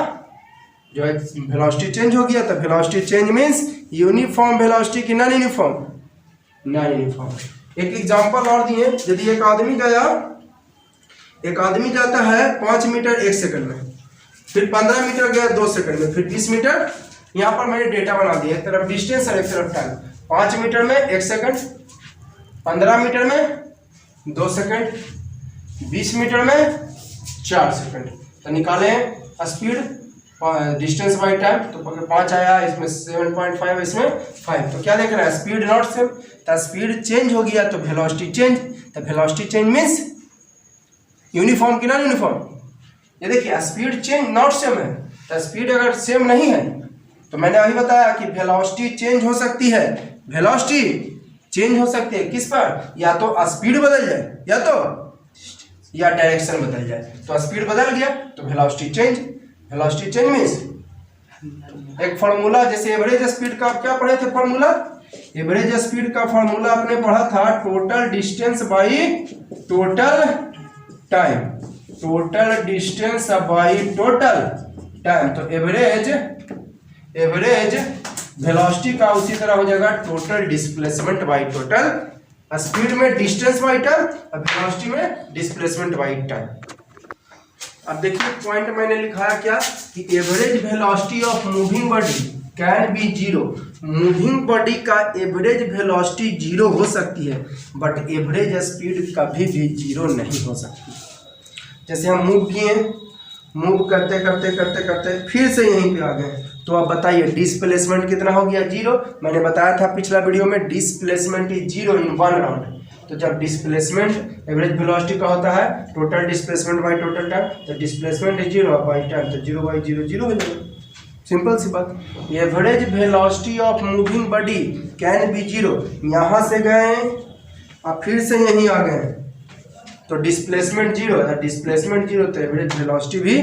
जो है वेलोसिटी चेंज हो गया। तो velocity change means uniform velocity की नॉन यूनिफॉर्म, नॉन यूनिफॉर्म। एक एग्जांपल और दिए, यदि एक आदमी जाता है 5 मीटर 1 सेकंड में, फिर 15 मीटर गया 2 सेकंड में, फिर 20 मीटर, यहाँ पर मैंने डेटा बना दिया, एक तरफ डिस्टेंस और एक तरफ टाइम। 5 मीटर में 1 सेकंड, 15 मीटर में 2 सेकंड, 20 मीटर में 4 सेकंड। तो निकाले स्पीड, डिस्टेंस बाई टाइम, तो 5 आया, इसमें 7.5, इसमें 5, तो क्या देख रहा है, स्पीड नॉट सेम, तो स्पीड चेंज हो गया तो वेलोसिटी चेंज, तो वेलोसिटी चेंज मीन्स यूनिफॉर्म की नॉन यूनिफॉर्म। ये देखिए स्पीड चेंज नॉट सेम है, तो स्पीड अगर सेम नहीं है तो मैंने अभी बताया कि वेलोसिटी चेंज हो सकती है, वेलोसिटी चेंज हो सकती है किस पर, या तो स्पीड बदल जाए या डायरेक्शन बदल जाए, तो स्पीड बदल गया तो velocity change. Velocity change means एक फॉर्मूला, जैसे एवरेज स्पीड का क्या पढ़े थे फॉर्मूला, एवरेज स्पीड का फॉर्मूला आपने पढ़ा था total distance by total time, total distance by total time, तो एवरेज वेलोसिटी का उसी तरह हो जाएगा total displacement by total speed में डिस्टेंस बाई टाइम, और वेलोसिटी में डिस्प्लेसमेंट बाई टाइम। अब देखिए पॉइंट मैंने लिखाया क्या कि average velocity of moving body can be zero, moving body का एवरेज वेलोसिटी जीरो हो सकती है, बट एवरेज स्पीड कभी भी जीरो नहीं हो सकती। जैसे हम मूव किए, मूव करते करते करते करते फिर से यहीं पे आ गए, तो अब बताइए डिस्प्लेसमेंट कितना हो गया, जीरो। मैंने बताया था पिछला वीडियो में displacement is zero in 1 round, तो जब डिस्प्लेसमेंट एवरेज वेलोसिटी का होता है total displacement by total time, तो displacement is zero by time, तो 0 बाई 0 0 हो जाएगा, सिंपल सी बात। Average velocity of moving body can be zero, यहाँ से गए और फिर से यहीं आ गए तो डिस्प्लेसमेंट जीरो, डिस्प्लेसमेंट जीरो तो एवरेज वेलोसिटी भी,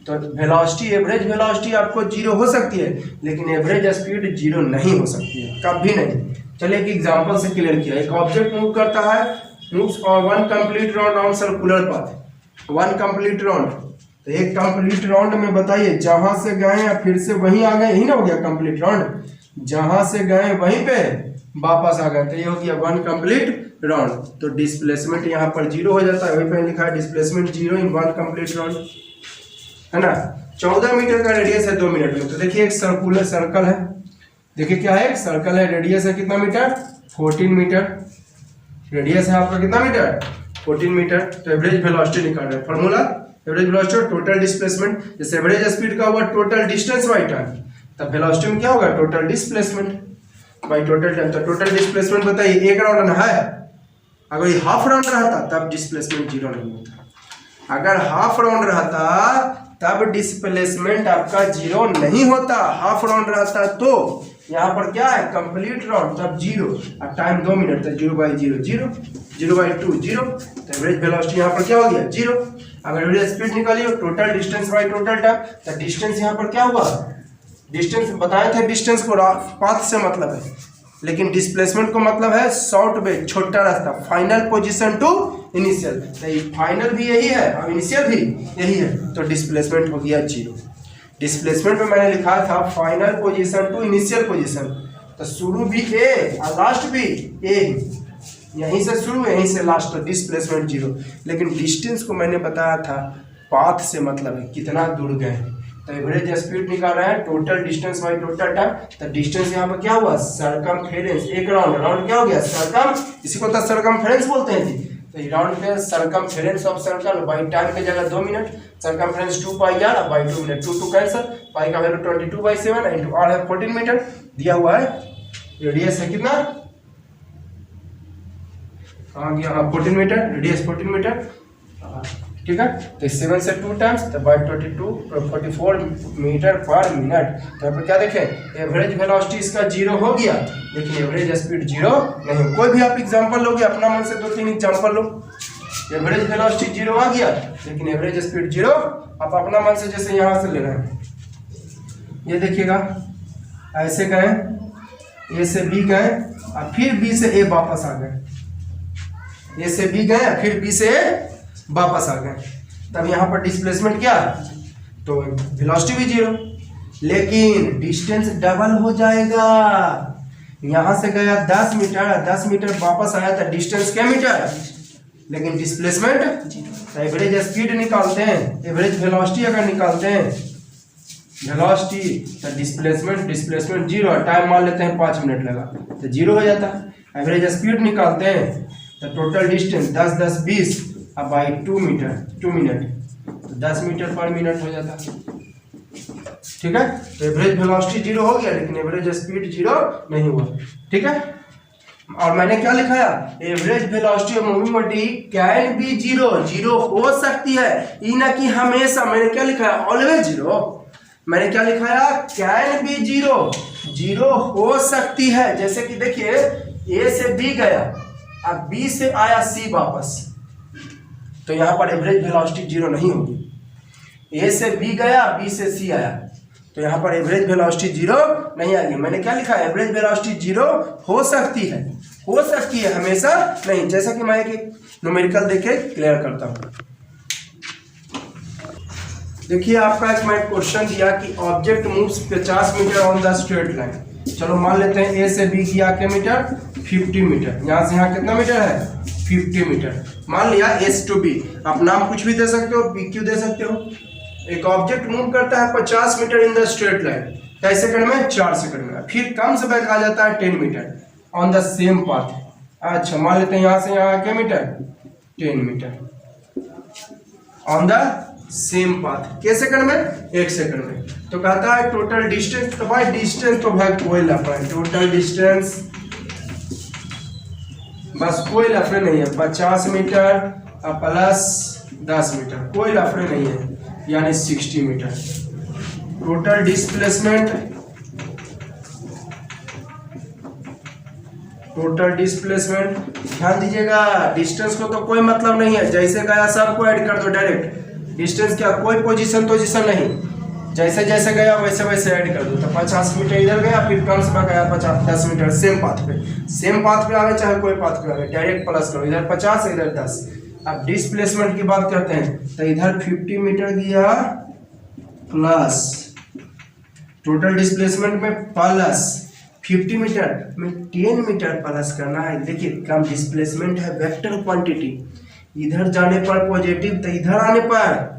तो वेलोसिटी एवरेज वेलोसिटी आपको जीरो हो सकती है, लेकिन एवरेज स्पीड जीरो नहीं हो सकती है, कभी नहीं। चलिए एक एग्जांपल से क्लियर किया, एक ऑब्जेक्ट मूव करता है, moves on 1 complete round on circular path, 1 complete round, तो एक कंप्लीट राउंड में बताइए जहां से गए फिर से वहीं आ गए, यही ना हो गया कंप्लीट राउंड, जहां से गए वहीं पे वापस आ गए, तो ये हो गया 1 कंप्लीट राउंड। तो डिस्प्लेसमेंट यहाँ पर जीरो हो जाता है, वहीं पे लिखा है displacement zero in 1 complete round, है ना। 14 मीटर का रेडियस है 2 मिनट में, तो देखिए एक सर्कुलर सर्कल है, देखिए क्या है, सर्कल है, रेडियस है कितना मीटर, 14 मीटर, रेडियस है आपका कितना मीटर, 14 मीटर। तो एवरेज वेलोसिटी निकाल रहे हैं, फॉर्मूला एवरेज वेलोसिटी और टोटल डिस्प्लेसमेंट। जैसे एवरेज स्पीड का हुआ टोटल डिस्टेंस बाई टाइम, तब वेलोसिटी में क्या होगा, total displacement by total time. तो टोटल डिस्प्लेसमेंट बताइए, एक राउंड है, अगर ये हाफ राउंड रहता तब डिस्प्लेसमेंट जीरो नहीं होता, अगर हाफ राउंड रहता तब डिस्प्लेसमेंट आपका जीरो नहीं होता, हाफ राउंड रहता तो यहाँ पर क्या है, कंप्लीट राउंड तब जीरो, और टाइम 2 मिनट तक 0/0 0, 0/2 0, तो एवरेज वेलोसिटी यहाँ पर क्या हो गया, जीरो। अगर एवरेज स्पीड निकालिए total distance by total time, तो डिस्टेंस यहाँ पर क्या हुआ, डिस्टेंस बताए थे, डिस्टेंस को पाथ से मतलब है, लेकिन डिस्प्लेसमेंट को मतलब है शॉर्ट वे, छोटा रास्ता, फाइनल पोजीशन टू इनिशियल। तो फाइनल भी यही है और इनिशियल भी यही है, तो डिस्प्लेसमेंट हो गया जीरो। डिस्प्लेसमेंट में मैंने लिखा था final position to initial position, तो शुरू भी ए और लास्ट भी ए, यहीं से शुरू यहीं से लास्ट, तो डिस्प्लेसमेंट जीरो। लेकिन डिस्टेंस को मैंने बताया था पाथ से मतलब है, कितना दूर गए। तो एवरेज स्पीड निकाल रहे हैं total distance by total time, तो डिस्टेंस यहाँ पर क्या हुआ, सरकमफेरेंस, एक राउंड, राउंड क्या हो गया, सरकम, इसी को तो सरकमफेरेंस बोलते हैं जी। तो राउंड पे circumference of circle by time की जगह 2 minute, circumference 2πr by 2 minute, 2 cancel, pi का वैल्यू 22/7 इंटू आर है 14 मीटर दिया हुआ है, रेडियस है कितना, कहाँ गया, 14 मीटर, रेडियस 14 मीटर, ठीक है। तो 7 से 2 टाइम्स, तो बाई 44 मीटर पर मिनट। तो यहाँ पर क्या देखें, एवरेज वेलोसिटी इसका जीरो हो गया, लेकिन एवरेज स्पीड जीरो नहीं। कोई भी आप एग्जांपल लोगे अपना मन से, 2-3 एग्जांपल लो, एवरेज वेलोसिटी जीरो आ गया, लेकिन एवरेज स्पीड जीरो, आप अपना मन से जैसे यहाँ से ले रहे हैं, ये देखिएगा, ऐसे गए, ए से बी गए, और फिर बी से ए वापस आ गए, ए से बी गए फिर बी से ए वापस आ गए, तब यहाँ पर डिस्प्लेसमेंट क्या, तो वेलोसिटी भी जीरो, लेकिन डिस्टेंस डबल हो जाएगा। यहाँ से गया 10 मीटर, 10 मीटर वापस आया था, डिस्टेंस क्या मीटर, लेकिन डिस्प्लेसमेंट। तो एवरेज स्पीड निकालते हैं, एवरेज वेलोसिटी अगर निकालते हैं, वेलोसिटी तो डिस्प्लेसमेंट जीरो, टाइम मान लेते हैं 5 मिनट लगा, तो जीरो हो जाता है। एवरेज स्पीड निकालते हैं, तो टोटल डिस्टेंस 10 10 20 अब बाई 2 मिनट, तो 10 मीटर पर मिनट हो जाता है, ठीक है। तो एवरेज वेलोसिटी जीरो हो गया, लेकिन एवरेज स्पीड जीरो नहीं हुआ, ठीक है। और मैंने क्या लिखाया, average velocity of moving body can be zero, zero हो सकती है, ये ना कि हमेशा। मैंने क्या लिखाया, ऑलवेज जीरो। मैंने क्या लिखाया, कैन बी जीरो, जीरो हो सकती है। जैसे कि देखिए, ए से बी गया, अब बी से आया सी वापस, तो यहाँ पर एवरेज वेलोसिटी जीरो नहीं होगी। ए से बी गया, बी से सी आया, तो यहाँ पर एवरेज वेलोसिटी जीरो नहीं आएगी। मैंने क्या लिखा है, एवरेज वेलोसिटी जीरो हो सकती है, हो सकती है, हमेशा नहीं। जैसा कि मैं एक न्यूमेरिकल देके क्लियर करता हूँ। देखिए, आपका एक मैं क्वेश्चन दिया कि object moves 50 metre on the straight line. चलो मान लेते हैं ए से बी किया क्या मीटर, 50 मीटर, यहाँ से यहाँ कितना मीटर है, 50 मीटर। मान लिया एस टू बी, आप नाम कुछ भी दे सकते हो, पी क्यू दे सकते हो। एक ऑब्जेक्ट मूव करता है 50 metre in the straight line, कैसे सेकंड में, 4 सेकंड में। फिर कम से बैक आ जाता है 10 metre on the same path. अच्छा, मान लेते हैं यहाँ से यहाँ क्या metre, 10 metre on the same path, के सेकंड में, 1 सेकंड में। तो कहता है टोटल डिस्टेंस, तो भाई डिस्टेंस तो भाई कोई लफड़ा है, टोटल डिस्टेंस बस कोई लफड़े नहीं है, 50 मीटर प्लस 10 मीटर, कोई लफड़े नहीं है, यानी 60 मीटर। टोटल डिस्प्लेसमेंट, ध्यान दीजिएगा, डिस्टेंस को तो कोई मतलब नहीं है, जैसे गया सबको ऐड कर दो डायरेक्ट। डिस्टेंस क्या, कोई पोजीशन नहीं, जैसे जैसे गया वैसे वैसे ऐड कर दो। तो 50 मीटर इधर गया, फिर कम से कम गया 10 मीटर सेम पाथ पे आवे, चाहे कोई पाथ पे आवे, डायरेक्ट प्लस करो, इधर 50 इधर 10। अब डिस्प्लेसमेंट की बात करते हैं, तो इधर 50 मीटर गया प्लस, टोटल डिस्प्लेसमेंट में प्लस 50 मीटर में 10 मीटर प्लस करना है। देखिए, कम डिस्प्लेसमेंट है, वेक्टर क्वांटिटी, इधर जाने पर पॉजिटिव, तो इधर आने पर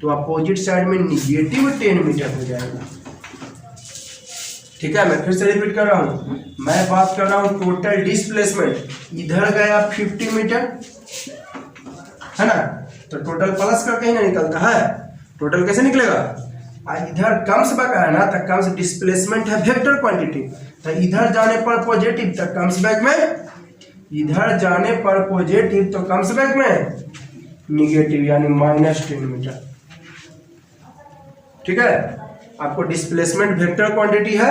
तो अपोजिट साइड में निगेटिव 10 मीटर हो जाएगा, ठीक है, मैं फिर से रिपीट कर रहा हूँ, मैं बात कर रहा हूँ टोटल डिस्प्लेसमेंट। इधर गया 50 मीटर, है ना, तो टोटल प्लस करके ही ना निकलता है, टोटल कैसे निकलेगा। इधर कम्स बैक है ना, तो कम्स डिस्प्लेसमेंट है वेक्टर क्वांटिटी, तो इधर जाने पर पॉजिटिव तो कम्स बैक में, इधर जाने पर पॉजिटिव तो कम्स बैक में निगेटिव, यानी -10 मीटर। ठीक है, आपको डिस्प्लेसमेंट वेक्टर क्वांटिटी है,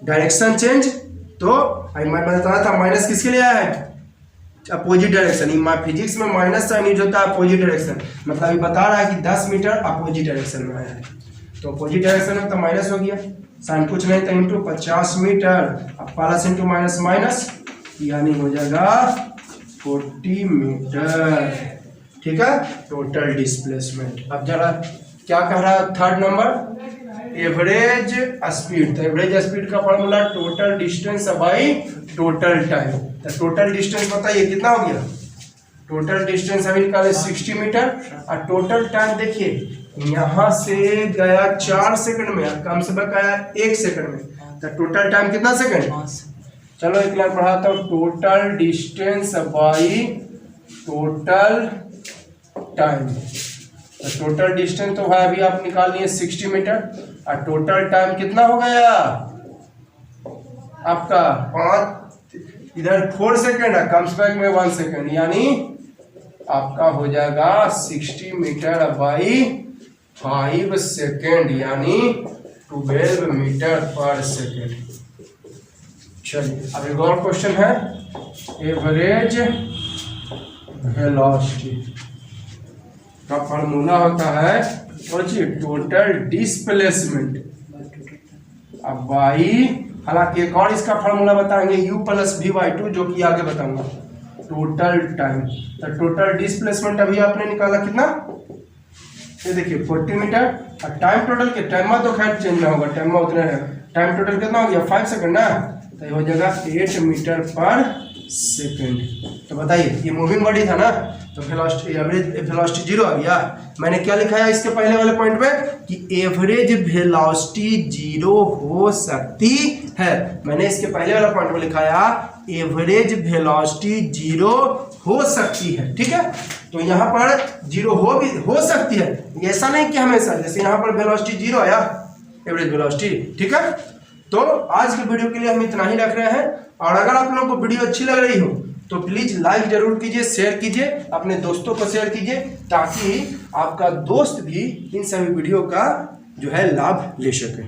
डायरेक्शन चेंज, तो मैं बताया था माइनस किसके लिए आया है, अपोजिट डायरेक्शन। फिजिक्स में माइनस साइन यूज होता है अपोजिट डायरेक्शन, मतलब ये बता रहा है कि 10 मीटर अपोजिट डायरेक्शन में आया है, तो अपोजिट डायरेक्शन में तो माइनस हो गया, साइन कुछ नहीं था, इंटू 50 मीटर, अब प्लस इंटू माइनस माइनस, यानी हो जाएगा 40 मीटर। ठीक है, टोटल डिस्प्लेसमेंट। अब जरा क्या कह रहा है थर्ड नंबर, एवरेज स्पीड। तो एवरेज स्पीड का formula total distance by total time. तो टोटल डिस्टेंस बताइए कितना हो गया, टोटल डिस्टेंस अभी निकाले 60 मीटर, और टोटल टाइम देखिए यहाँ से गया 4 सेकंड में, कम से कम आया 1 सेकंड में, तो टोटल टाइम कितना सेकंड। चलो एक लाइन पढ़ाता हूँ, total distance by total time. तो टोटल डिस्टेंस तो भाई अभी आप निकाल लिए 60 मीटर, और टोटल टाइम कितना हो गया आपका 5, इधर 4 सेकेंड है, कम्स बैक में 1 सेकेंड, यानी आपका हो जाएगा 60 मीटर बाई 5 सेकेंड, यानी 12 मीटर पर सेकेंड। चलिए अब एक और क्वेश्चन है, एवरेज वेलोसिटी का फॉर्मूला होता है टोटल डिस्प्लेसमेंट अब बाई, हालांकि एक और इसका फॉर्मूला बताएंगे u + v/2, जो कि आगे बताऊंगा, टोटल टाइम। तो टोटल डिस्प्लेसमेंट अभी आपने निकाला कितना, ये देखिए 40 मीटर, और टाइम टोटल के टाइम में तो खैर चेंज ना होगा, टाइम में उतना है, टाइम टोटल कितना हो गया 5 सेकंड ना, तो ये हो जाएगा 8 मीटर पर सेकंड। तो बताइए ये मूविंग बॉडी था ना, तो वेलोसिटी, एवरेज वेलोसिटी 0 आ गया। मैंने क्या लिखा है इसके पहले वाले पॉइंट पे कि एवरेज वेलोसिटी 0 हो सकती है, मैंने इसके पहले वाला पॉइंट पे लिखाया एवरेज वेलोसिटी 0 हो सकती है। ठीक है, तो यहाँ पर 0 हो सकती है, ऐसा नहीं कि हमेशा, जैसे यहाँ पर वेलोसिटी 0 आया एवरेज वेलोसिटी। ठीक है, तो आज के वीडियो के लिए हम इतना ही रख रहे हैं, और अगर आप लोगों को वीडियो अच्छी लग रही हो तो प्लीज लाइक जरूर कीजिए, शेयर कीजिए, अपने दोस्तों को शेयर कीजिए, ताकि आपका दोस्त भी इन सभी वीडियो का जो है लाभ ले सके।